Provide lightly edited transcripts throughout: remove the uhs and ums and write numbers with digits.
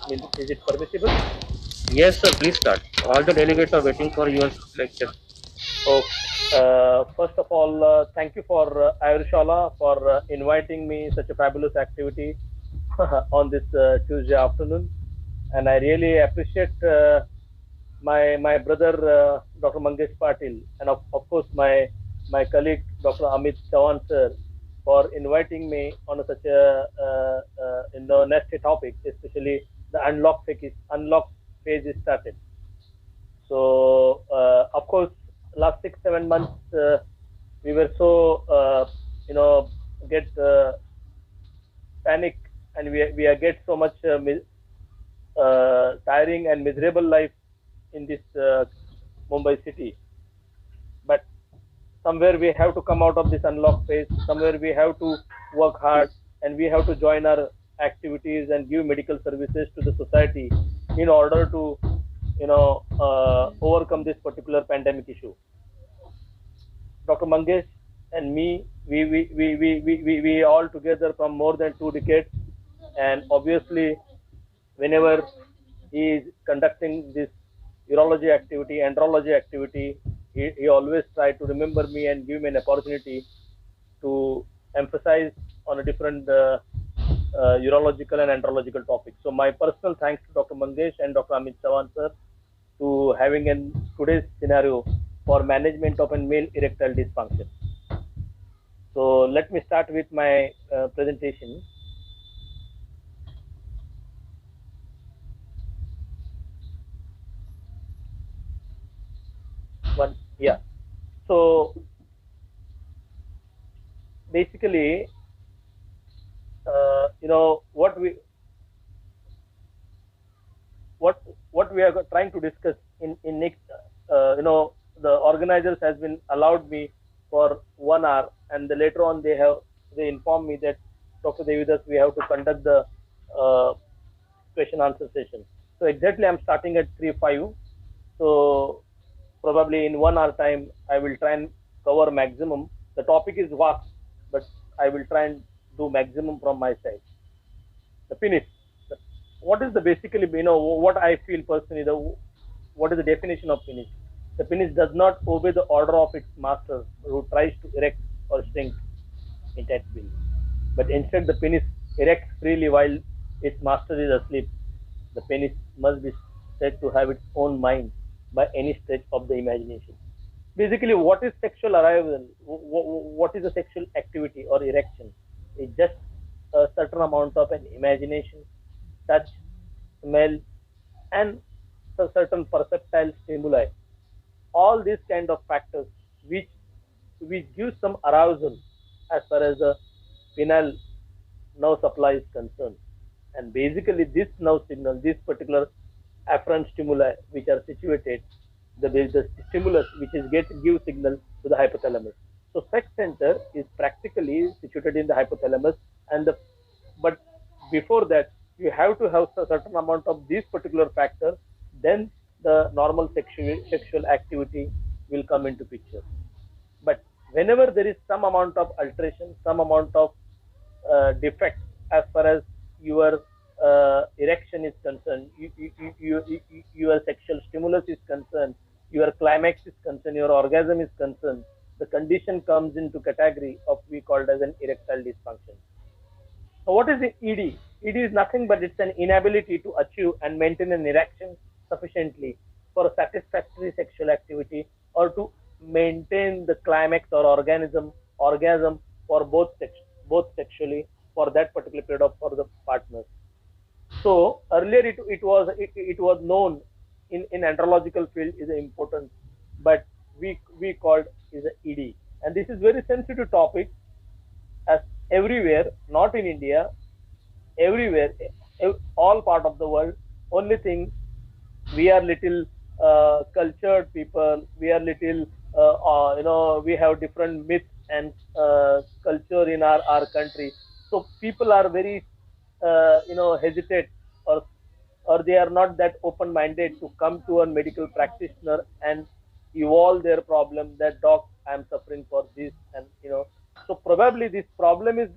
Is it permissible? Yes, sir, please start. All the delegates are waiting for your lecture. Okay. First of all, thank you for Ayurshala for inviting me such a fabulous activity on this Tuesday afternoon, and I really appreciate my brother Dr. Mangesh Patil, and of course my colleague Dr. Amit Chavan sir for inviting me on such a nasty topic, especially the unlock phase is started. So of course, last 6 7 months we were so you know get panic, and we are get so much tiring and miserable life in this Mumbai city. But somewhere we have to come out of this unlock phase. Somewhere we have to work hard, and we have to join our activities and give medical services to the society in order to overcome this particular pandemic issue. Dr. Mangesh and me, we all together from more than 2 decades, and obviously, whenever he is conducting this urology activity, andrology activity, he always try to remember me and give me an opportunity to emphasize on a different urological and andrological topics. So my personal thanks to Dr. Mangesh and Dr. Amit Chavan sir to having in today's scenario for management of a male erectile dysfunction. So let me start with my presentation. One, yeah. So basically, what we are trying to discuss in next, the organizers has been allowed me for 1 hour, and later on they informed me that Dr. Devidas we have to conduct the uh, question answer session. So exactly I'm starting at 3:05. So probably in 1 hour time I will try and cover maximum. The topic is vast, but I will try and do maximum from my side. The penis. What is the basically, what I feel personally, what is the definition of penis? The penis does not obey the order of its master who tries to erect or shrink it at will, but instead the penis erects freely while its master is asleep. The penis must be said to have its own mind by any stretch of the imagination. Basically, what is sexual arousal? What is a sexual activity or erection? It's just a certain amount of an imagination, touch, smell, and a certain perceptile stimuli. All these kind of factors which give some arousal as far as the penile nerve supply is concerned. And basically, this nerve signal, this particular afferent stimuli, which are situated, the stimulus which is give signal to the hypothalamus. So, sex center is practically situated in the hypothalamus, and but before that, you have to have a certain amount of these particular factors. Then the normal sexual activity will come into picture. But whenever there is some amount of alteration, some amount of defect as far as your erection is concerned, your sexual stimulus is concerned, your climax is concerned, your orgasm is concerned, the condition comes into category of we called as an erectile dysfunction. So what is the ED? ED is nothing but it's an inability to achieve and maintain an erection sufficiently for a satisfactory sexual activity, or to maintain the climax or orgasm for both sexually for that particular period of for the partners. So earlier it was known in andrological field is important, but we called is a ED, and this is very sensitive topic as everywhere, not in India, everywhere, all part of the world. Only thing, we are little cultured people. We are little, we have different myths and culture in our country. So people are very, hesitate, or they are not that open-minded to come to a medical practitioner and evolve their problem. That doc, I am suffering for this, and so probably this problem is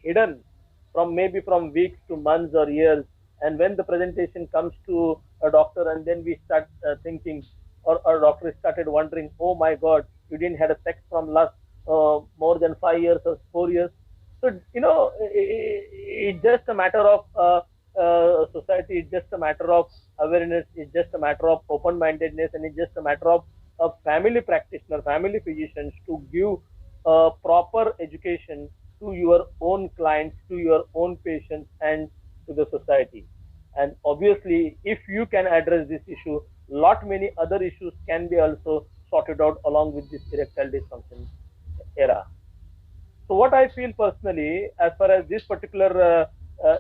hidden from maybe from weeks to months or years, And when the presentation comes to a doctor, and then we start thinking, or our doctor started wondering, oh my God, you didn't have a sex from last more than 5 years or 4 years. So it's just a matter of society. It's just a matter of awareness. It's just a matter of open-mindedness, and it's just a matter of a family practitioner, family physicians to give proper education to your own clients, to your own patients, and to the society. And obviously, if you can address this issue, lot many other issues can be also sorted out along with this erectile dysfunction era. So what I feel personally, as far as this particular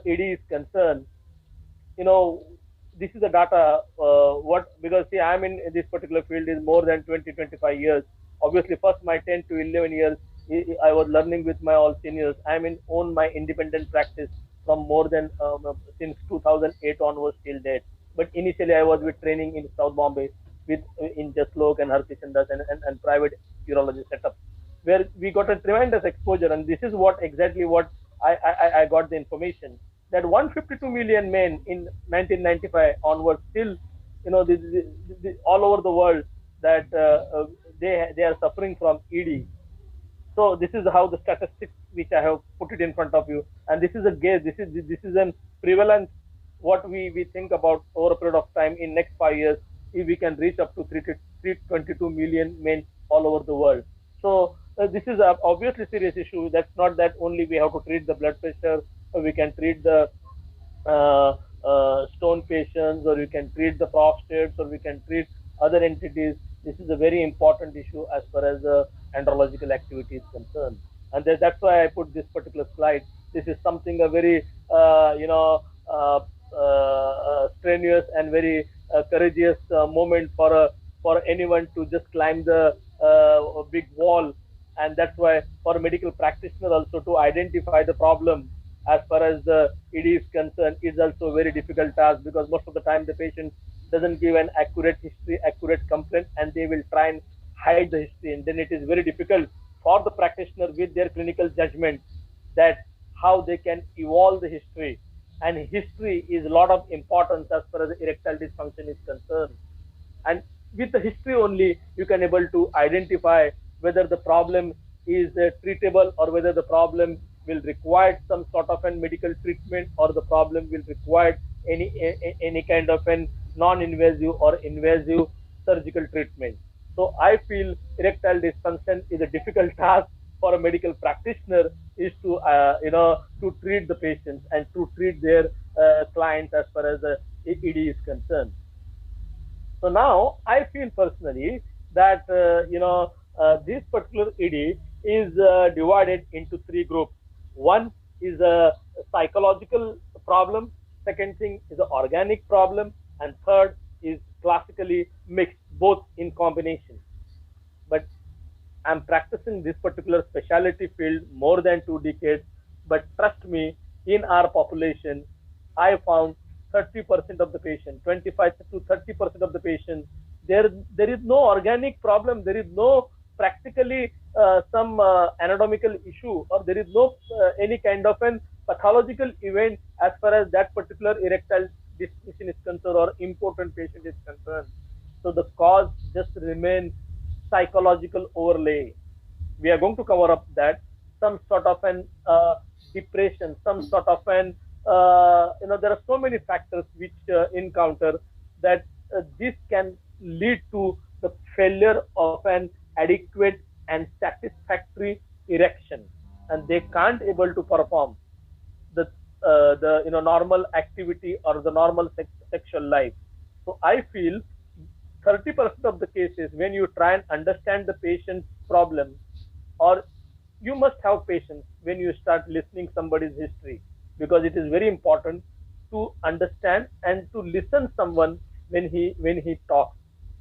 ED is concerned, you know, this is the data. What because see, I'm in this particular field is more than 20-25 years. Obviously, first my 10 to 11 years, I was learning with my all seniors. I'm in own my independent practice from more than since 2008 onwards till date. But initially, I was with training in South Bombay with in Jaslok and Harkishandas and private urology setup where we got a tremendous exposure. And this is what exactly what I got the information that 152 million men in 1995 onwards still, all over the world that they are suffering from ED. So this is how the statistics which I have put it in front of you, and this is a guess. This is an prevalence. What we think about over a period of time in next 5 years, if we can reach up to 322 million men all over the world. So this is a obviously serious issue. That's not that only we have to treat the blood pressure, or we can treat the stone patients, or we can treat the prostates, or we can treat other entities. This is a very important issue as far as andrological activity is concerned. And that's why I put this particular slide. This is something a very, strenuous and very courageous moment for anyone to just climb the big wall. And that's why for a medical practitioner also to identify the problem as far as the ED is concerned is also a very difficult task, because most of the time the patient doesn't give an accurate history, accurate complaint, and they will try and hide the history. And then it is very difficult for the practitioner with their clinical judgment that how they can evolve the history. And history is a lot of importance as far as erectile dysfunction is concerned. And with the history only, you can able to identify whether the problem is treatable, or whether the problem will require some sort of a medical treatment, or the problem will require any kind of an non-invasive or invasive surgical treatment. So I feel erectile dysfunction is a difficult task for a medical practitioner, is to to treat the patients and to treat their clients as far as the ED is concerned. So now I feel personally that this particular ED is divided into three groups. One is a psychological problem. Second thing is an organic problem, and third is classically mixed, both in combination. But I'm practicing this particular specialty field more than 2 decades. But trust me, in our population, I found 30% of the patient, 25 to 30% of the patient, there is no organic problem. There is no practically some anatomical issue, or there is no any kind of an pathological event as far as that particular erectile dysfunction is concerned, or important patient is concerned. So the cause just remains psychological overlay. We are going to cover up that some sort of an depression, some sort of an there are so many factors which encounter that this can lead to the failure of an adequate and satisfactory erection, and they can't able to perform the normal activity or the normal sexual life. So I feel 30% of the cases, when you try and understand the patient's problem, or you must have patience when you start listening somebody's history, because it is very important to understand and to listen someone when he talks,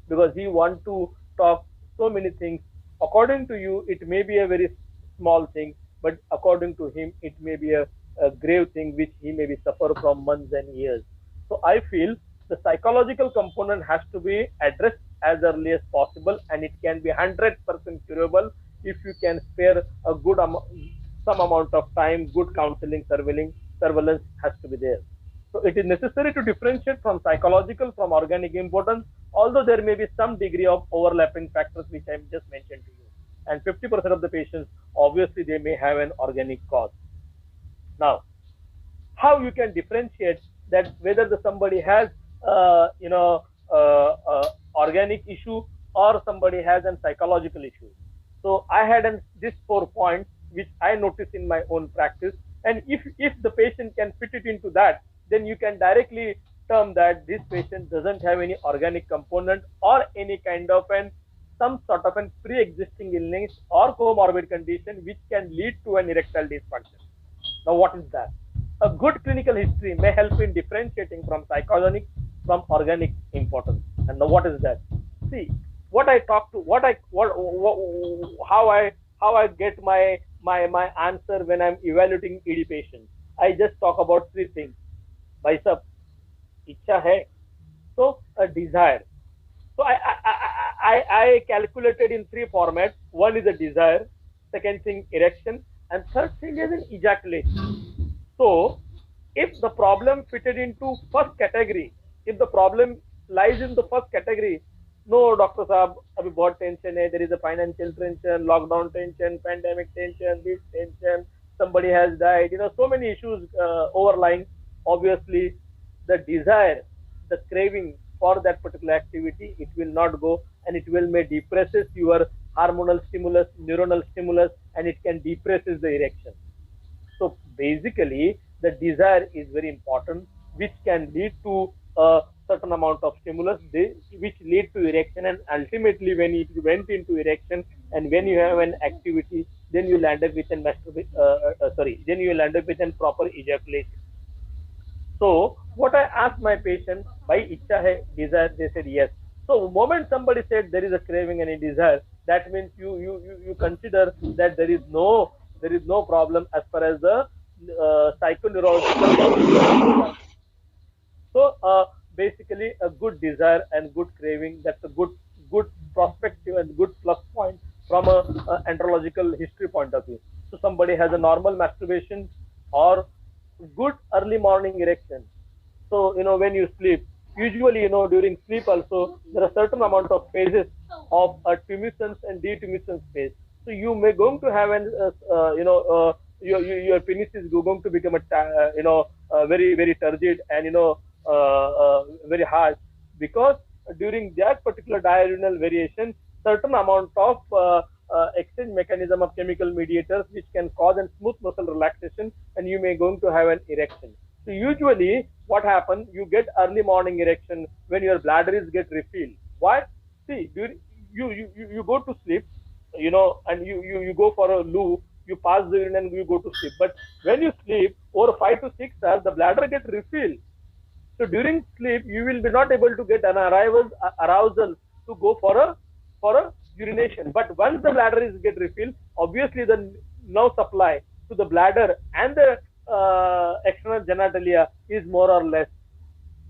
because he want to talk so many things. According to you, it may be a very small thing, but according to him, it may be a grave thing which he may be suffer from months and years. So I feel the psychological component has to be addressed as early as possible, and it can be 100% curable if you can spare a some amount of time. Good counseling, surveillance has to be there. So it is necessary to differentiate from psychological from organic importance, although there may be some degree of overlapping factors which I just mentioned to you. And 50% of the patients, obviously, they may have an organic cause. Now, how you can differentiate that whether somebody has, organic issue or somebody has a psychological issue. So I had this 4 points which I noticed in my own practice, and if the patient can fit it into that, then you can directly term that this patient doesn't have any organic component or any kind of an some sort of an pre-existing illness or comorbid condition which can lead to an erectile dysfunction. Now, what is that? A good clinical history may help in differentiating from psychogenic from organic importance. And now, what is that? See, what I talk to, how I get my answer when I'm evaluating ED patients. I just talk about three things. भाई साहब, इच्छा है, so a desire. So I calculated in three formats. One is a desire, second thing erection, and third thing is an ejaculation. So if the problem fitted into first category, if the problem lies in the first category, no doctor sahab, abhi bahut tension hai, there is a financial tension, lockdown tension, pandemic tension, this tension, somebody has died, so many issues overlying. Obviously, the desire, the craving for that particular activity, it will not go, and it will may depresses your hormonal stimulus, neuronal stimulus, and it can depresses the erection. So basically, the desire is very important, which can lead to a certain amount of stimulus, which lead to erection, and ultimately, when it went into erection, and when you have an activity, then you land up with an then you land up with a proper ejaculation. So what I asked my patient, by ichha hai, desire, they said yes. So the moment somebody said there is a craving and a desire, that means you consider that there is no problem as far as the psychoneurological. So basically, a good desire and good craving, that's a good perspective and good plus point from a andrological history point of view. So somebody has a normal masturbation or good early morning erection. So when you sleep, usually during sleep also there are certain amount of phases of tumescence and detumescence phase. So you may going to have an your penis is going to become very very turgid and very hard, because during that particular diurnal variation, certain amount of exchange mechanism of chemical mediators which can cause a smooth muscle relaxation, and you may going to have an erection. So usually what happens, you get early morning erection when your bladder is get refilled. Why? See, you go to sleep, and you go for a loo, you pass the urine and you go to sleep. But when you sleep over 5 to 6 hours, the bladder gets refilled. So during sleep, you will be not able to get an arousal to go for a urination. But once the bladder is get refilled, obviously the nerve supply to the bladder and the external genitalia is more or less.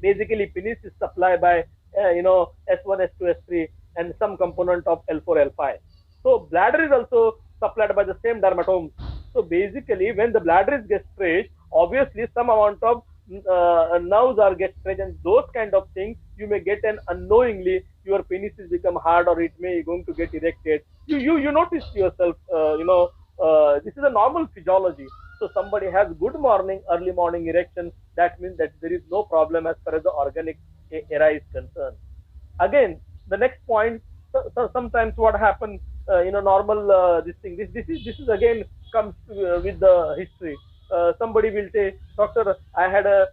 Basically, penis is supplied by S1, S2, S3, and some component of L4, L5. So bladder is also supplied by the same dermatomes. So basically, when the bladder is get stretched, obviously some amount of nerves are get stretched, and those kind of things you may get, and unknowingly your penis is become hard, or it may going to get erected. You notice yourself, this is a normal physiology. So somebody has good morning, early morning erection, that means that there is no problem as far as the organic era is concerned. Again, the next point, so sometimes what happens, normal this thing, this is again comes with the history. Somebody will say, doctor, I had a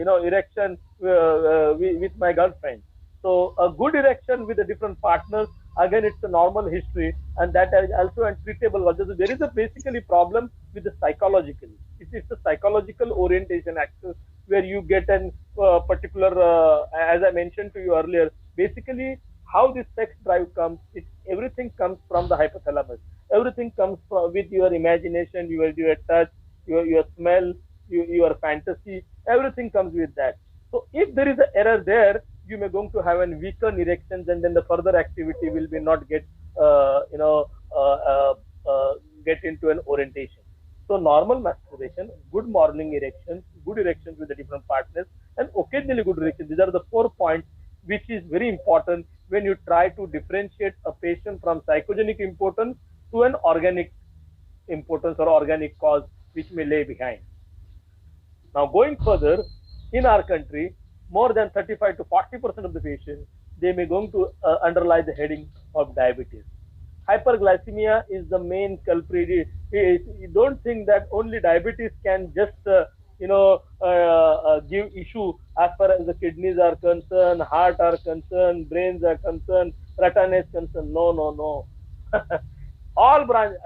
erection with my girlfriend. So a good erection with a different partners, again it's a normal history, and that is also untreatable. So there is a basically problem with the psychological. It is the psychological orientation axis where you get an particular, as I mentioned to you earlier, basically how this sex drive comes. Everything comes from the hypothalamus. Everything comes with your imagination, your touch, your smell, your fantasy. Everything comes with that. So if there is an error there, you may going to have an weaker erections, and then the further activity will be not get get into an orientation. So normal masturbation, good morning erections, good erections with the different partners, and occasionally good erections. These are the 4 points which is very important when you try to differentiate a patient from psychogenic impotence to an organic impotence or organic cause which may lay behind. Now, going further, in our country, more than 35 to 40% of the patients, they may going to underlie the heading of diabetes. Hyperglycemia is the main culprit. You don't think that only diabetes can just, give issue as far as the kidneys are concerned, heart are concerned, brains are concerned, retina is concerned. No, no, no. All branch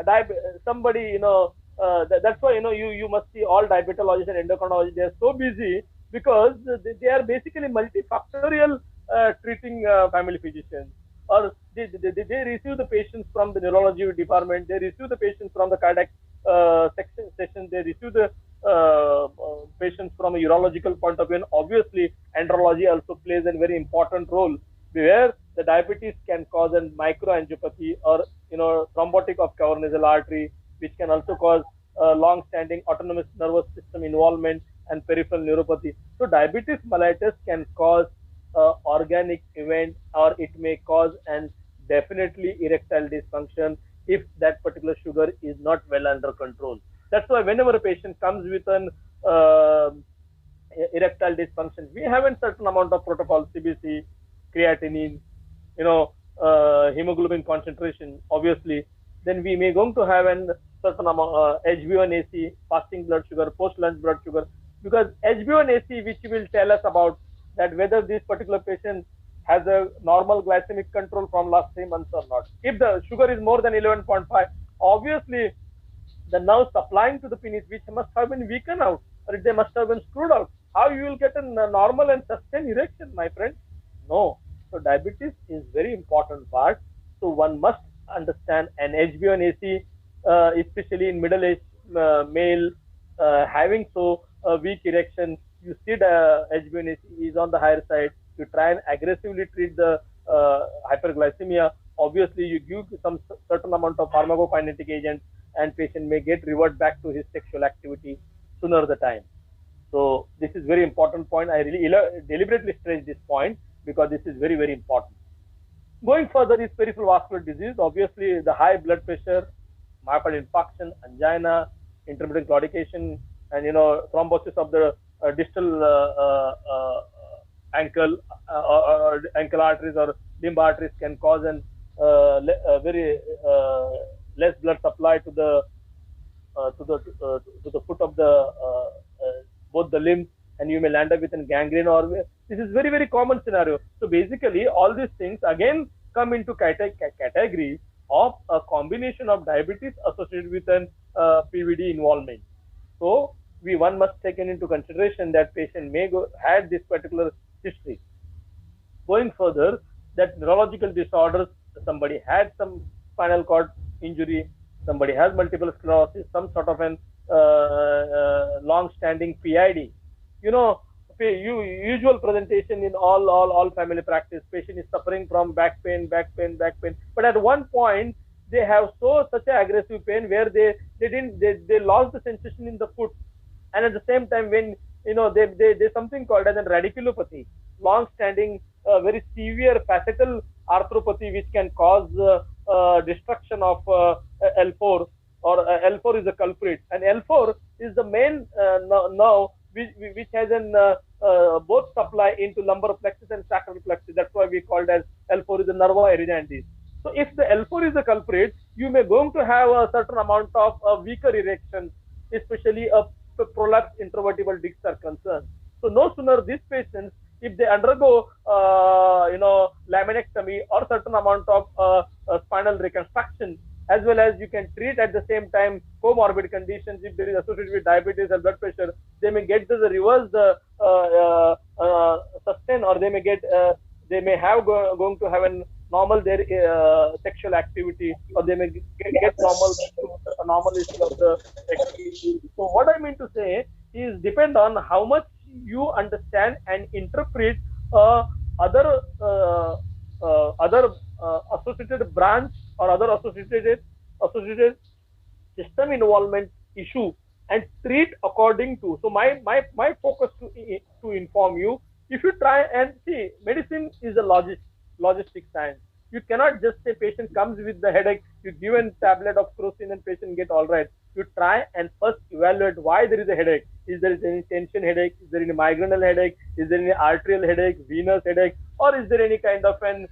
somebody that's why you must see all diabetologists and endocrinologists, they are so busy because they are basically multifactorial treating family physicians, or they receive the patients from the neurology department, they receive the patients from the cardiac section, they receive the patients from a urological point of view, and obviously andrology also plays a very important role, where the diabetes can cause a microangiopathy or thrombotic of cavernous artery, which can also cause long-standing autonomous nervous system involvement and peripheral neuropathy. So diabetes mellitus can cause organic event, or it may cause and definitely erectile dysfunction if that particular sugar is not well under control. That's why whenever a patient comes with an erectile dysfunction, we have a certain amount of protocol, CBC, creatinine, hemoglobin concentration, obviously. Then we may going to have a certain amount HbA1c, fasting blood sugar, post-lunch blood sugar, because HbA1c, which will tell us about that whether this particular patient has a normal glycemic control from last 3 months or not. If the sugar is more than 11.5, obviously the nerve supplying to the penis, which must have been weakened out, or they must have been screwed out. How you will get a normal and sustained erection, my friend? No. So diabetes is very important part. So one must understand an HbA1c, especially in middle-aged male having so weak erection. You see the HbA1c is on the higher side. You try and aggressively treat the hyperglycemia. Obviously, you give some certain amount of pharmacokinetic agent, and patient may get revert back to his sexual activity sooner the time. So this is very important point. I really deliberately stress this point because this is very, very important. Going further is peripheral vascular disease. Obviously, the high blood pressure, myocardial infarction, angina, intermittent claudication, and thrombosis of the distal ankle or ankle arteries or limb arteries can cause an very less blood supply to the foot of the both the limbs, and you may land up with a gangrene, or this is very, very common scenario. So basically all these things again come into category of a combination of diabetes associated with an PVD involvement. So one must take into consideration that patient may had this particular history. Going further, that neurological disorders, somebody had some spinal cord injury, somebody has multiple sclerosis, some sort of an long-standing PID. Usual presentation in all family practice, patient is suffering from back pain, but at one point they have such an aggressive pain where they lost the sensation in the foot, and at the same time when there's something called as a radiculopathy, long-standing very severe facetal arthropathy, which can cause destruction of L4, or L4 is a culprit, and L4 is the main nerve which has an both supply into lumbar plexus and sacral plexus. That's why we called as L4 is a nerva eridantis. So if the L4 is a culprit, you may going to have a certain amount of weaker erection, especially a prolapsed intravertebral discs are concerned. So no sooner these patients, if they undergo laminectomy or certain amount of spinal reconstruction, as well as you can treat at the same time comorbid conditions if there is associated with diabetes and blood pressure, they may get the reverse sustain, or they may have going to have a normal their sexual activity, or they may get normal issue of the activity. So what I mean to say is depend on how much you understand and interpret other associated branch or other associated system involvement issue, and treat according to. So my focus to inform you, if you try and see, medicine is a logistic science. You cannot just say patient comes with the headache, you give a tablet of crocin and patient get all right. You try and first evaluate why there is a headache. Is there any tension headache? Is there any migrainal headache? Is there any arterial headache, venous headache, or is there any kind of an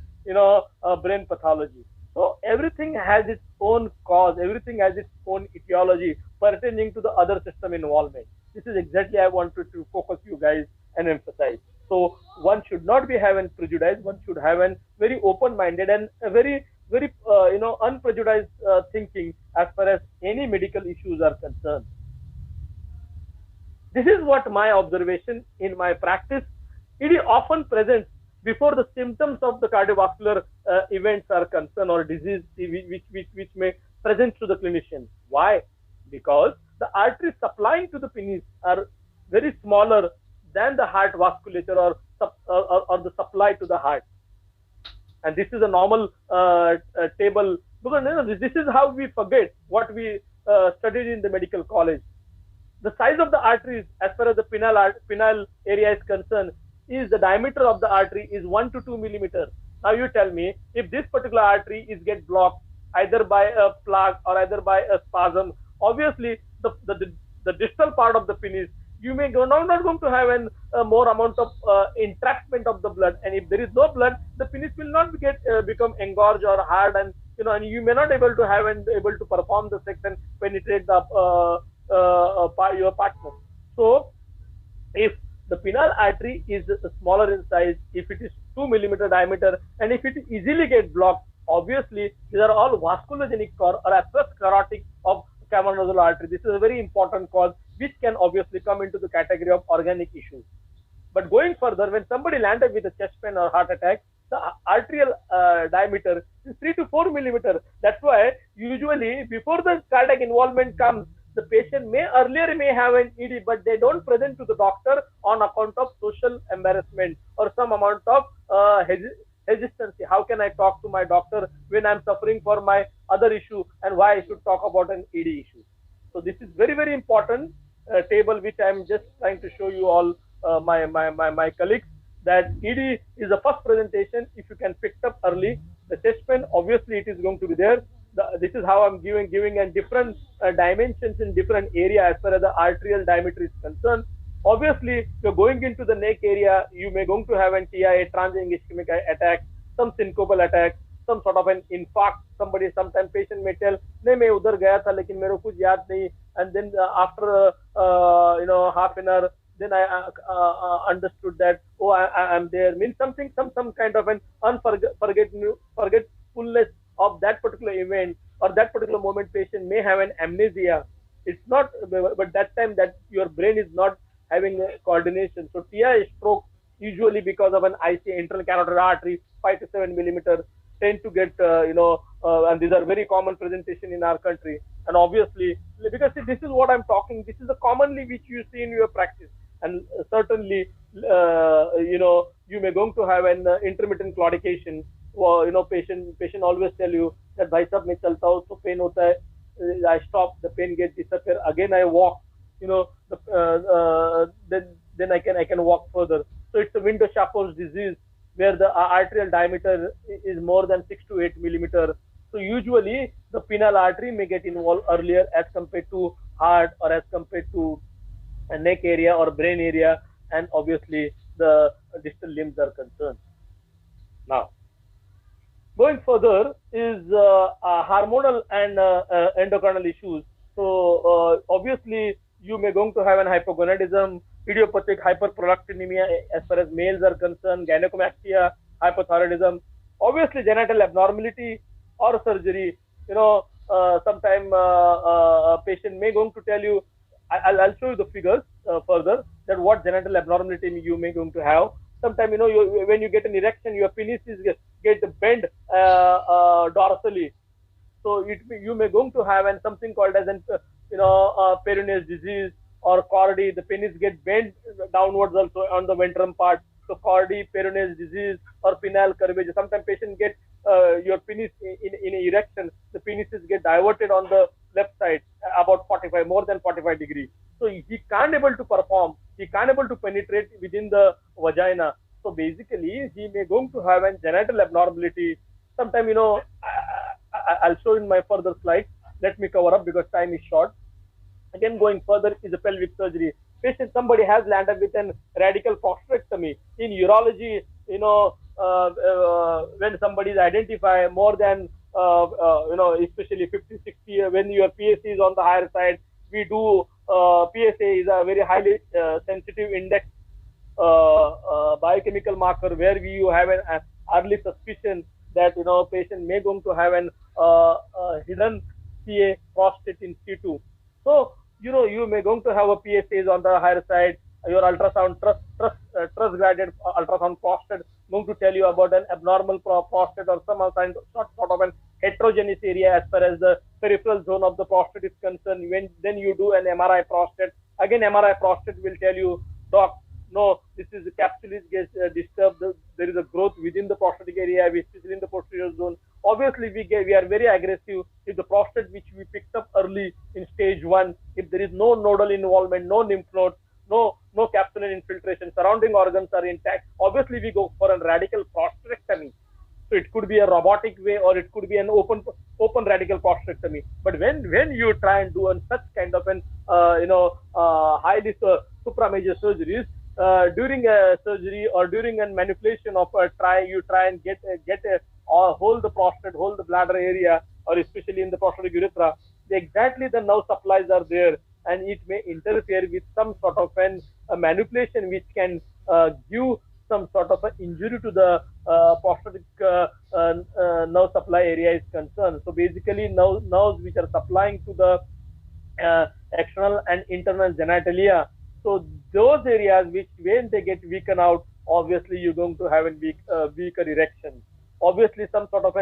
brain pathology? So everything has its own cause, everything has its own etiology pertaining to the other system involvement. This is exactly I wanted to focus you guys and emphasize. So one should not be having prejudice. One should have a very open-minded and a very unprejudiced thinking as far as any medical issues are concerned. This is what my observation in my practice. It is often present before the symptoms of the cardiovascular events are concerned or disease which may present to the clinician. Why? Because the arteries supplying to the penis are very smaller than the heart vasculature or the supply to the heart. And this is a normal table, because this is how we forget what we studied in the medical college. The size of the arteries as far as the penile area is concerned is the diameter of the artery is 1 to 2 millimeters. Now you tell me, if this particular artery is get blocked either by a plaque or either by a spasm, obviously the distal part of the penis, you may not going to have a more amount of entrapment of the blood, and if there is no blood, the penis will not become engorged or hard, and and you may not able to have and able to perform the sex and penetrate the your partner. So if the penile artery is smaller in size, if it is 2 millimeter diameter, and if it easily get blocked, obviously these are all vasculogenic or atherosclerotic of cavernosal artery. This is a very important cause which can obviously come into the category of organic issues. But going further, when somebody landed with a chest pain or heart attack, the arterial diameter is 3 to 4 millimeter. That's why usually before the cardiac involvement comes, the patient may have an ED, but they don't present to the doctor on account of social embarrassment or some amount of hesitancy. How can I talk to my doctor when I'm suffering for my other issue, and why I should talk about an ED issue? So this is very important table which I'm just trying to show you all, my colleagues, that ED is the first presentation. If you can pick up early, the chest pain, obviously it is going to be there. This is how I'm giving a different dimensions in different area as far as the arterial diameter is concerned. Obviously, you're going into the neck area, you may going to have an TIA, transient ischemic attack, some syncopal attack, some sort of an infarct. Sometimes patient may tell, नहीं मैं उधर गया था लेकिन मेरे को कुछ याद नहीं, and then after half an hour, then I understood that I'm there. Means some kind of an forgetfulness of that particular event or that particular moment. Patient may have an amnesia. It's not, but that time that your brain is not having a coordination. So TIA stroke usually because of an IC, internal carotid artery, 5 to 7 millimeters, tend to get and these are very common presentation in our country. And obviously, because see, this is what I'm talking, this is the commonly which you see in your practice. And certainly you may going to have an intermittent claudication. Patient always tell you that bhai sab main chalta hu to pain hota hai, I stop, the pain gets disappear, again I walk, then I can walk further. So it's a window Charcot's disease where the arterial diameter is more than 6 to 8 millimeter. So usually the penile artery may get involved earlier as compared to heart or as compared to a neck area or brain area, and obviously the distal limbs are concerned. Now, going further is hormonal and endocrine issues. So obviously you may going to have an hypogonadism, idiopathic hyperprolactinemia as far as males are concerned, gynecomastia, hypothyroidism, obviously genital abnormality or surgery. Sometime a patient may going to tell you, I'll show you the figures further, that what genital abnormality you may going to have. Sometimes when you get an erection, your penis is get bent dorsally. So you may going to have something called as an Peyronie's disease or Cordy. The penis get bent downwards also on the ventrum part. So Cordy, Peyronie's disease or penile curvature. Sometimes patient get your penis in erection. The penises get diverted on the left side, about 45, more than 45 degree. So he can't able to perform. He can't able to penetrate within the vagina. So basically, he may going to have a genital abnormality. Sometime, I'll show in my further slides. Let me cover up because time is short. Again, going further is a pelvic surgery. Patient, somebody has landed with an radical prostatectomy. In urology, when somebody is identified more than, especially 50, 60, when your PSA is on the higher side, we do, PSA is a very highly sensitive index biochemical marker where we have an early suspicion that patient may going to have an hidden CA prostate in situ. So you may going to have a PSAs on the higher side. Your ultrasound trust graded ultrasound prostate going to tell you about an abnormal prostate or some sort of an heterogeneous area as far as the peripheral zone of the prostate is concerned. When then you do an MRI prostate, again MRI prostate will tell you, doc, no, this is the capsule gets disturbed. There is a growth within the prostatic area, especially in the posterior zone. Obviously, we are very aggressive. If the prostate which we picked up early in stage 1, if there is no nodal involvement, no lymph nodes, no capsular infiltration, surrounding organs are intact, obviously we go for a radical prostatectomy. So it could be a robotic way or it could be an open radical prostatectomy. But when you try and do such kind of an highly supramajor surgeries, during a surgery or during a manipulation of you try and get or hold the prostate, hold the bladder area, or especially in the prostatic urethra, exactly the nerve supplies are there, and it may interfere with some sort of a manipulation which can give some sort of an injury to the prostatic nerve supply area is concerned. So basically, nerves which are supplying to the external and internal genitalia. So those areas which when they get weakened out, obviously you're going to have a weaker erection. Obviously, some sort of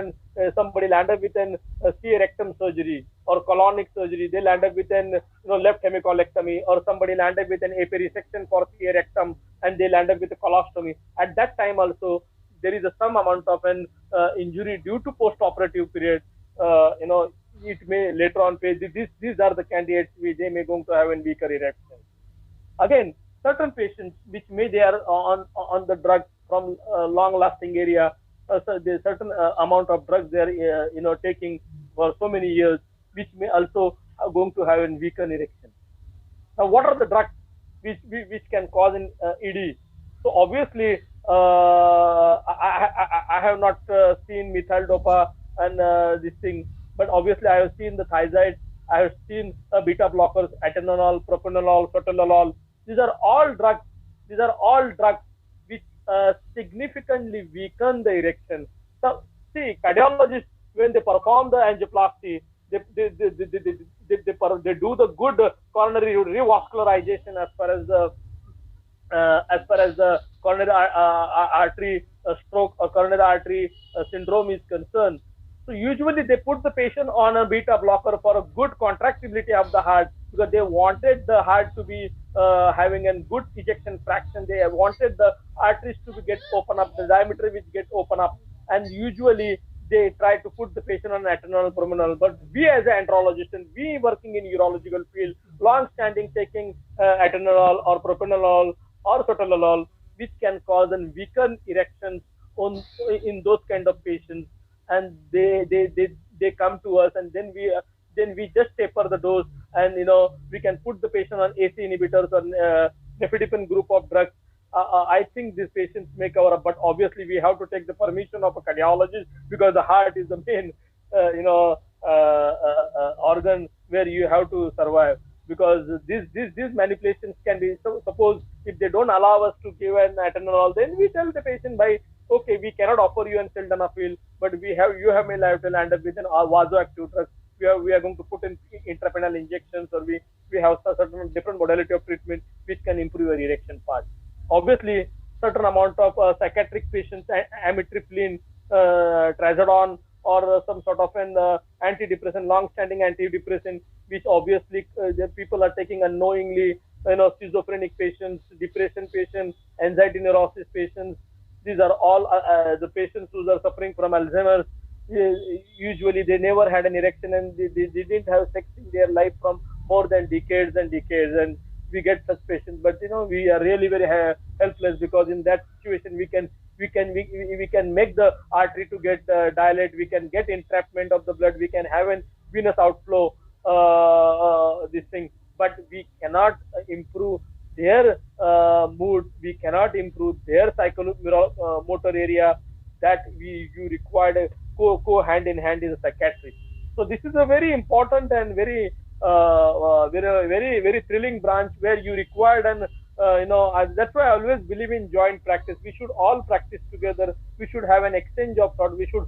somebody landed with an C rectum surgery or colonic surgery. They landed with an left hemicolectomy, or somebody landed with an aperisection for C rectum and they landed with a colostomy. At that time also, there is some amount of an injury due to post-operative period. It may later on pay. These are the candidates they may going to have a weaker erection. Again, certain patients which may they are on the drug from long-lasting area. So there's certain amount of drugs they are taking for so many years, which may also going to have a weaker erection. Now, what are the drugs which can cause an ED? So obviously, I have not seen methyl dopa and this thing, but obviously I have seen the thiazide. I have seen beta blockers, atenolol, propranolol, sotalol. These are all drugs. These are all drugs which significantly weaken the erection. So, see, cardiologists, when they perform the angioplasty, they do the good coronary revascularization as far as the coronary artery stroke or coronary artery syndrome is concerned. So usually they put the patient on a beta blocker for a good contractibility of the heart, because they wanted the heart to be having a good ejection fraction. They wanted the arteries to get open up, the diameter which get open up, and usually they try to put the patient on atenolol, propranolol. But we as an andrologist and we working in urological field, long-standing taking atenolol or propranolol or sotalol, which can cause and weaken erections in those kind of patients, and they come to us, and then we just taper the dose, and we can put the patient on AC inhibitors or nifedipine group of drugs. I think these patients may cover up, but obviously we have to take the permission of a cardiologist, because the heart is the main organ where you have to survive. Because these manipulations can be, suppose if they don't allow us to give an atenolol, then we tell the patient, okay, we cannot offer you an sildenafil, but you may have to land up with an vasoactive drug. We are going to put in intrapenile injections, or we have certain different modality of treatment which can improve your erection part. Obviously, certain amount of psychiatric patients, amitriptyline, trazodone, or some sort of an antidepressant, long-standing antidepressant, which obviously the people are taking unknowingly. Schizophrenic patients, depression patients, anxiety neurosis patients. These are all the patients who are suffering from Alzheimer's. usually they never had an erection and they didn't have sex in their life from more than decades and decades, and we get such patients. But we are really very helpless, because in that situation we can make the artery to get dilate, we can get entrapment of the blood, we can have an venous outflow, this thing, but we cannot improve their mood, we cannot improve their motor area, that you required a co hand in hand in a psychiatrist. So this is a very important and very thrilling branch, where you required an that's why I always believe in joint practice. We should all practice together. We should have an exchange of thought. We should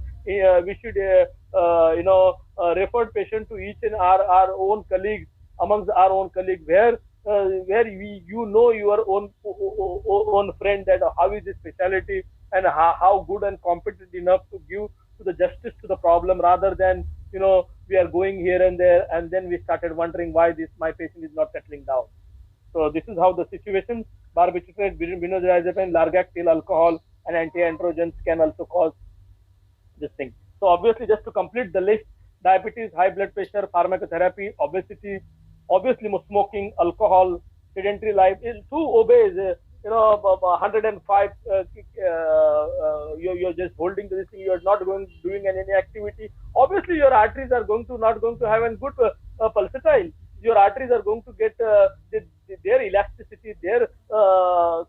refer patient to each and our own colleagues, amongst our own colleagues, where your own friend, that how is his specialty, and how good and competent enough to give to the justice to the problem, rather than we are going here and there, and then we started wondering why this my patient is not settling down. So this is how the situation. Barbiturate, benzodiazepine, largactil, alcohol, and anti-androgens can also cause this thing. So obviously, just to complete the list: diabetes, high blood pressure, pharmacotherapy, obesity, obviously smoking, alcohol, sedentary life. Too obese, 105. You're just holding this thing. You're not doing any activity. Obviously, your arteries are not going to have a good pulsatile. Your arteries are going to get their elasticity, their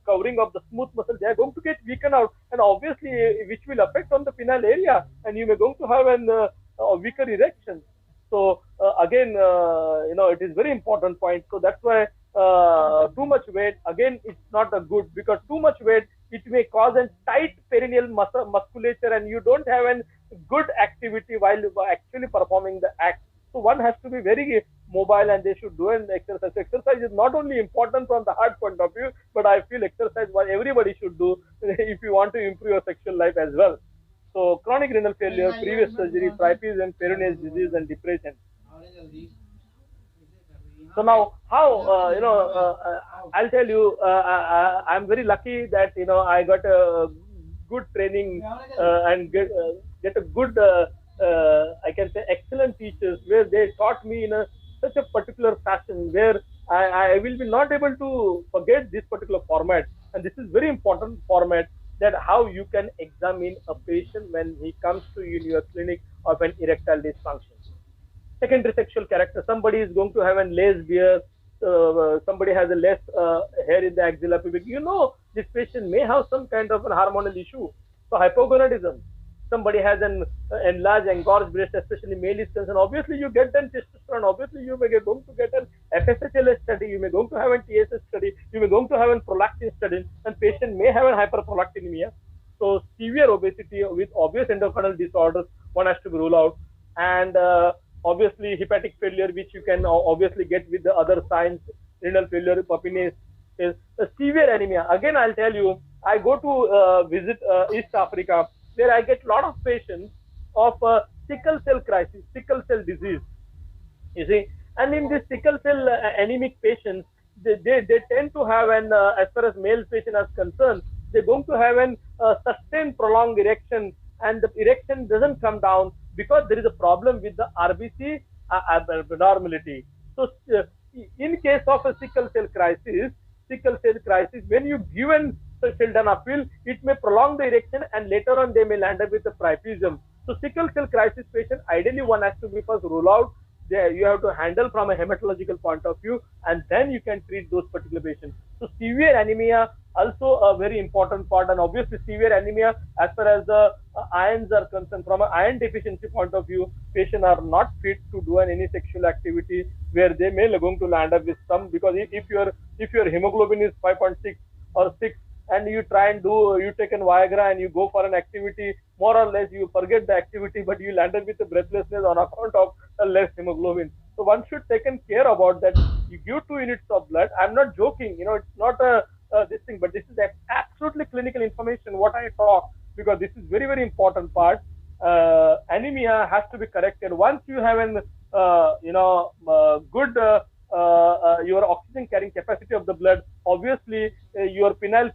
covering of the smooth muscle. They are going to get weakened out, and obviously, which will affect on the penile area, and you may going to have a weaker erection. So again, it is very important point. So that's why too much weight, again, it's not a good, because too much weight, it may cause a tight perineal musculature, and you don't have a good activity while actually performing the act. So one has to be very mobile, and they should do an exercise. Exercise is not only important from the heart point of view, but I feel exercise what everybody should do if you want to improve your sexual life as well. So chronic renal failure, previous surgery, priapism, Peyronie's disease, and depression. So now, how I'll tell you, I'm very lucky that I got a good training and get a good, I can say, excellent teachers, where they taught me in such a particular fashion, where I will be not able to forget this particular format, and this is very important format, that how you can examine a patient when he comes to you in your clinic of an erectile dysfunction. Secondary sexual character: somebody is going to have a less beard, somebody has a less hair in the axilla pubic. This patient may have some kind of an hormonal issue. So hypogonadism: somebody has an enlarged, engorged breast, especially male is concerned. Obviously, you get an testosterone. Obviously, you may going to get an FSHLS study. You may going to have an TSS study. You may going to have a prolactin study, and patient may have a hyperprolactinemia. So severe obesity with obvious endocrinal disorders, one has to be ruled out, and obviously hepatic failure, which you can obviously get with the other signs. Renal failure, pupinase, is a severe anemia. Again, I'll tell you, I go to visit East Africa, where I get a lot of patients of sickle cell crisis, sickle cell disease. You see, and in this sickle cell anemic patients, they tend to have as far as male patient is concerned, they're going to have an sustained prolonged erection, and the erection doesn't come down, because there is a problem with the RBC abnormality. So in case of a sickle cell crisis, when you give an sildenafil, it may prolong the erection, and later on they may land up with a priapism. So sickle cell crisis patient, ideally one has to be first rule out. There you have to handle from a hematological point of view, and then you can treat those particular patients. So severe anemia also a very important part, and obviously severe anemia, as far as the ions are concerned, from an iron deficiency point of view, patients are not fit to do any sexual activity, where they may going to land up with some, because if your hemoglobin is 5.6 or 6, and you take an Viagra and you go for an activity, more or less you forget the activity, but you landed with a breathlessness on account of a less hemoglobin. So one should take care about that. You give 2 units of blood. I'm not joking. It's not this thing, but this is absolutely clinical information what I talk, because this is very, very important part. Anemia has to be corrected. Once you have an good your oxygen carrying capacity of the blood, obviously your penile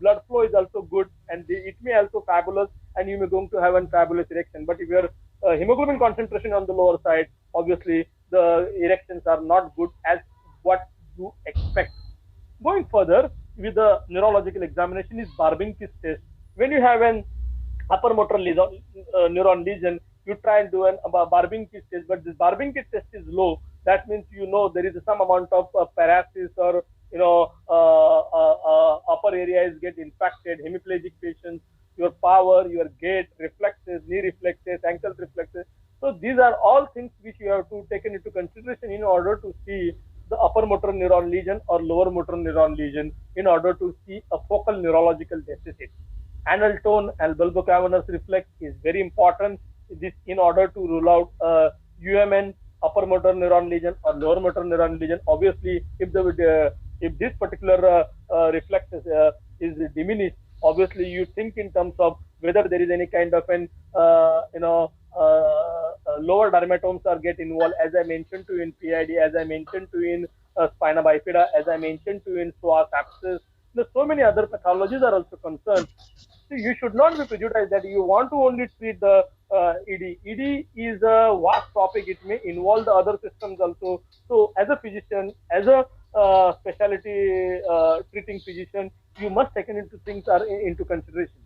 blood flow is also good, and it may also fabulous, and you may going to have a fabulous erection. But if your hemoglobin concentration on the lower side, obviously the erections are not good as what you expect. Going further with the neurological examination is Barbinki's test. When you have an upper motor lesion, neuron lesion, you try and do an Barbinki's test, but this Barbinki's test is low. That means there is some amount of paralysis or upper areas get impacted, hemiplegic patients, your power, your gait, reflexes, knee reflexes, ankle reflexes. So these are all things which you have to take into consideration in order to see the upper motor neuron lesion or lower motor neuron lesion in order to see a focal neurological deficit. Anal tone and bulbocavernous reflex is very important. This in order to rule out UMN, upper motor neuron lesion or lower motor neuron lesion. Obviously, if this particular reflex is diminished, obviously you think in terms of whether there is any kind of an lower dermatomes are get involved, as I mentioned to you in PID, as I mentioned to you in spina bifida, as I mentioned to you in psoas abscess. So many other pathologies are also concerned. So you should not be prejudiced that you want to only treat the ED. ED is a vast topic. It may involve the other systems also. So as a physician, as a specialty treating physician, you must take into things are into consideration.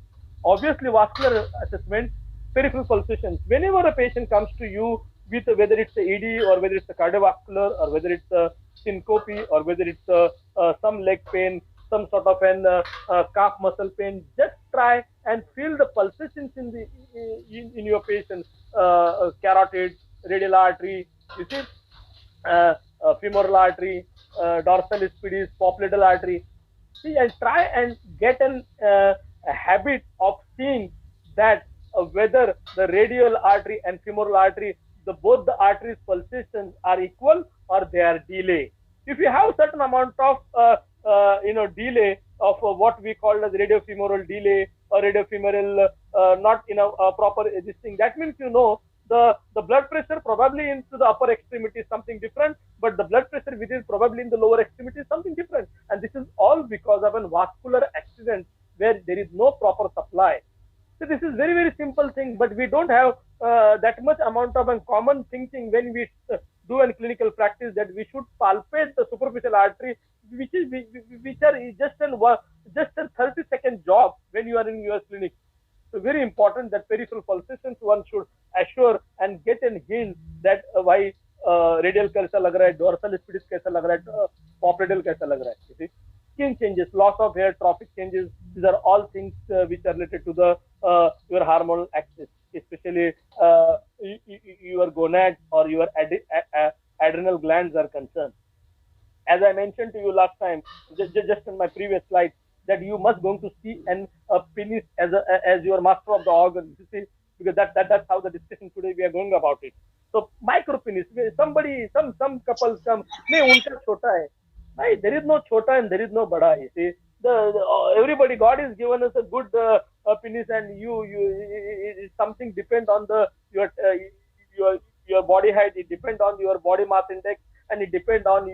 Obviously, vascular assessment, peripheral pulsations. Whenever a patient comes to you with whether it's a ED or whether it's a cardiovascular or whether it's a syncope or whether it's some leg pain, some sort of an calf muscle pain, just try and feel the pulsations in your patient, carotid, radial artery, you see, femoral artery, dorsal pedis, popliteal artery. See, and try and get a habit of seeing that whether the radial artery and femoral artery, both the arteries pulsations are equal or they are delay. If you have certain amount of delay of what we call as radiofemoral delay or radiofemoral not in a proper existing, that means the blood pressure probably into the upper extremity is something different, but the blood pressure which is probably in the lower extremity is something different, and this is all because of a vascular accident where there is no proper supply. So this is very, very simple thing, but we don't have that much amount of common thinking when we do a clinical practice that we should palpate the superficial artery, which are just a 30-second job when you are in your clinic. So very important that peripheral pulsations one should assure and get a hint that why radial कैसा लग रहा है, dorsal pedis कैसा लग रहा है, popliteal कैसा लग रहा है. You see, skin changes, loss of hair, trophic changes. These are all things which are related to the your hormonal axis, especially your gonads or your adrenal glands are concerned. As I mentioned to you last time, just in my previous slide, that you must going to see a penis as your master of the organ. You see, because that's how the discussion today we are going about it. So micro penis. Some couples come, नहीं उनका छोटा है. Right? There is no chota and there is no bada. You see, everybody, God has given us a good penis, and something depend on your body height. It depend on your body mass index, and it depend on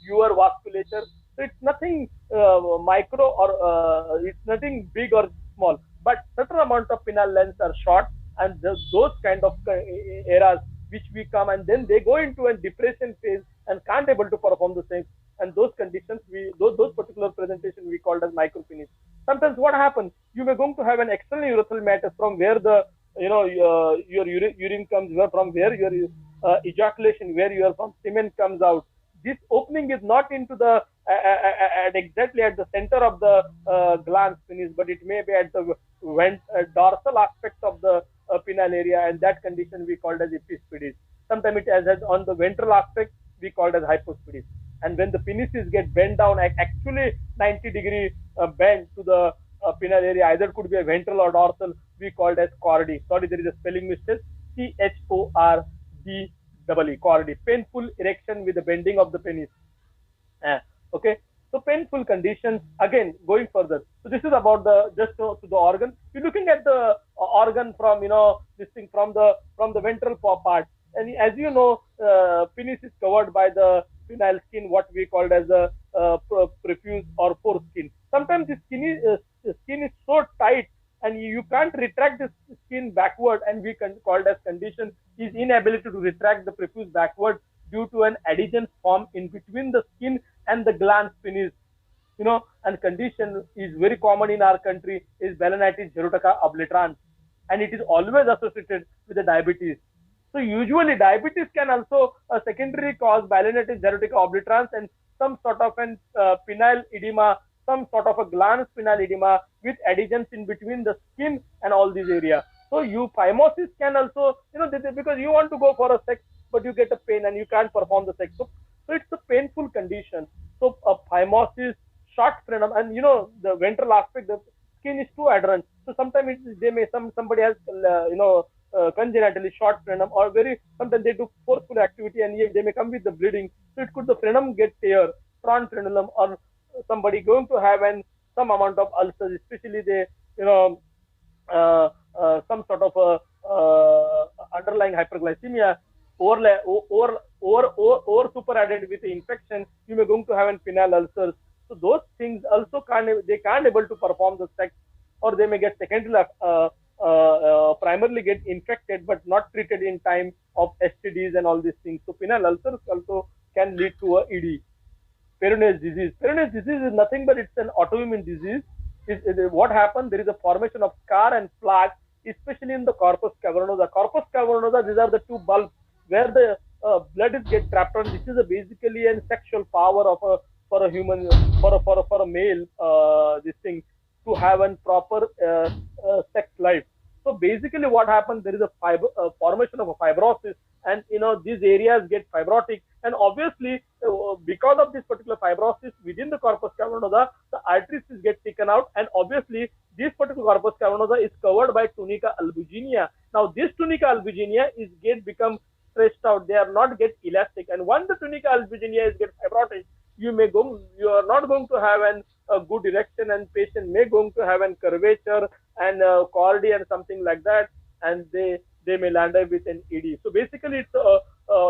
your vasculature. So it's nothing micro or it's nothing big or small. But certain amount of penile lengths are short, and those kind of eras which we come, and then they go into a depression phase and can't able to perform the same. And those conditions, those particular presentation we called as micropenis. Sometimes what happens, you may going to have an external urethral matter from where the your urine comes, from where your ejaculation, where your from semen comes out. This opening is not into the exactly at the center of the glans penis, but it may be at the dorsal aspect of the penile area, and that condition we called as epispedis. Sometimes it has on the ventral aspect we called as hypospedis. And when the penises get bent down, actually 90-degree bend to the penile area, either could be a ventral or dorsal, we called as chordae. Sorry, there is a spelling mistake. CHORDE, chordae. Painful erection with the bending of the penis. Okay. So painful conditions. Again, going further. So this is about just to the organ. You're looking at the organ from this thing from the ventral part. And as you know, penis is covered by the penile skin, what we called as a profuse or pore skin. Sometimes the skin is so tight and you can't retract the skin backward, and we called as condition is inability to retract the prepuce backward due to an adhesion form in between the skin and the glans penis. And condition is very common in our country is balanitis xerotaka obliterans, and it is always associated with the diabetes. So usually diabetes can also a secondary cause balanitis xerotica obliterans and some sort of an penile edema, some sort of a glans penile edema with adhesions in between the skin and all these areas. So you phimosis can also, because you want to go for a sex, but you get a pain and you can't perform the sex. So it's a painful condition. So a phimosis, short frenum, and the ventral aspect, the skin is too adherent. So sometimes they may somebody has congenitally short frenum, or very sometimes they do forceful activity and they may come with the bleeding. So it could the frenum get tear, torn frenulum, or somebody going to have some amount of ulcers, especially they some sort of a underlying hyperglycemia or super added with the infection, you may going to have an penile ulcers. So those things also can't able to perform the sex, or they may get secondary primarily get infected but not treated in time of STDs and all these things. So penile ulcers also can lead to a ED. Peyronie's disease. Peyronie's disease is nothing but it's an autoimmune disease. What happens? There is a formation of scar and plaque, especially in the corpus cavernosa. Corpus cavernosa, these are the two bulbs where the blood is get trapped on. This is basically a sexual power of for a human, for a male, this thing, to have a proper sex life. So basically what happens, there is a formation of a fibrosis, and these areas get fibrotic, and obviously because of this particular fibrosis within the corpus cavernosa, the arteries get taken out, and obviously this particular corpus cavernosa is covered by tunica albuginea. Now this tunica albuginea is become stretched out, they are not get elastic, and once the tunica albuginea is get fibrotic, you are not going to have a good erection, and patient may going to have an curvature and chordae and something like that, and they may land up with an ED. So basically, it's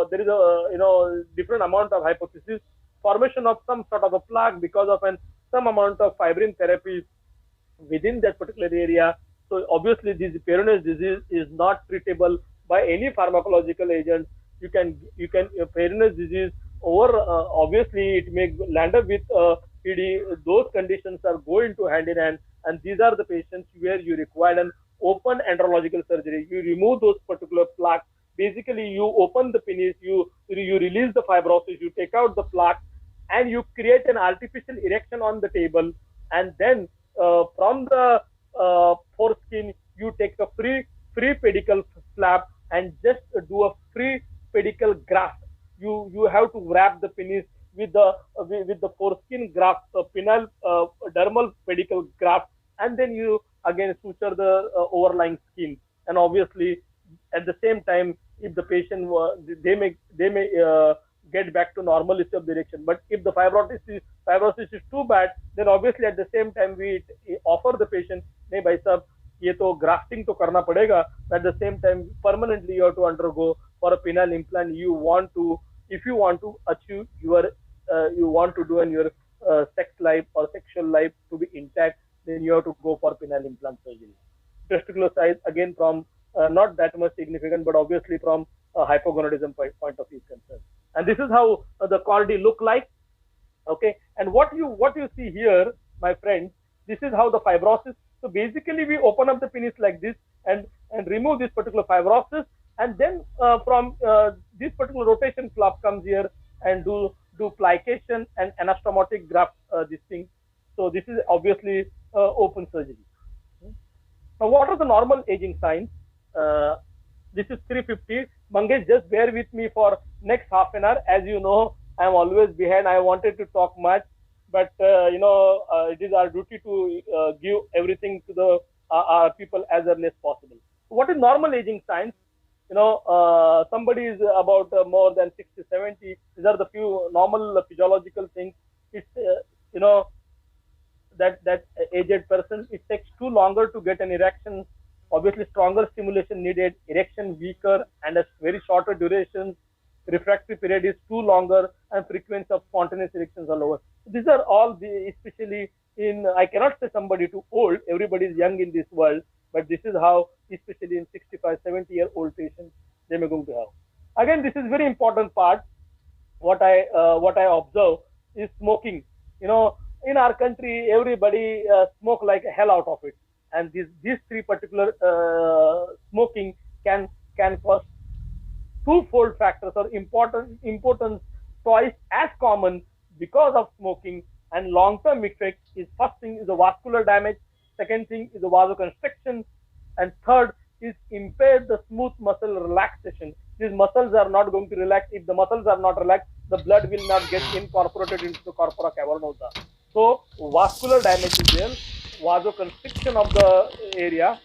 there is a different amount of hypothesis, formation of some sort of a plaque because of some amount of fibrin therapy within that particular area. So obviously, this Peyronie's disease is not treatable by any pharmacological agent. You can Peyronie's disease, or obviously it may land up with ED. Those conditions are going to hand in hand, and these are the patients where you require an open andrological surgery. You remove those particular plaques. Basically, you open the penis, you release the fibrosis, you take out the plaque, and you create an artificial erection on the table, and then from the foreskin you take a free pedicle flap and just do a free pedicle graft. You have to wrap the penis with the foreskin graft, penile dermal pedicle graft, and then you again suture the overlying skin. And obviously, at the same time, if the patient they may get back to normalcy of the erection. But if the fibrosis is too bad, then obviously at the same time we offer the patient, नहीं भाई साहब ये तो grafting तो करना पड़ेगा. At the same time, permanently you have to undergo for a penile implant. If you want to achieve you want to do your sex life or sexual life to be intact, then you have to go for penile implant surgery. Testicular size again from not that much significant, but obviously from a hypogonadism point of view is concerned. And this is how the chordae look like. Okay, and what you see here, my friends, this is how the fibrosis. So basically, we open up the penis like this and remove this particular fibrosis, and then from this particular rotation flap comes here and do plication and anastomotic graft this thing. So this is obviously open surgery. Now, what are the normal aging signs? This is 3:50. Mangesh, just bear with me for next half an hour. As you know, I am always behind. I wanted to talk much, but it is our duty to give everything to our people as early as possible. What is normal aging signs? Somebody is about more than 60, 70. These are the few normal physiological things. It's that aged person, it takes too longer to get an erection. Obviously, stronger stimulation needed, erection weaker and a very shorter duration. Refractory period is too longer, and frequency of spontaneous erections are lower. These are all especially I cannot say somebody too old, everybody is young in this world, but this is how, especially in 65, 70-year-old patients, they may going to have. Again, this is very important part. What I observe is smoking. You know, in our country, everybody smoke like hell out of it, and these three particular smoking can cause twofold factors or importance twice as common because of smoking, and long-term effect is, first thing is the vascular damage, second thing is the vasoconstriction, and third is impaired the smooth muscle relaxation. These muscles are not going to relax. If the muscles are not relaxed, the blood will not get incorporated into the corpora cavernosa. So vascular damage is there, vasoconstriction of the area,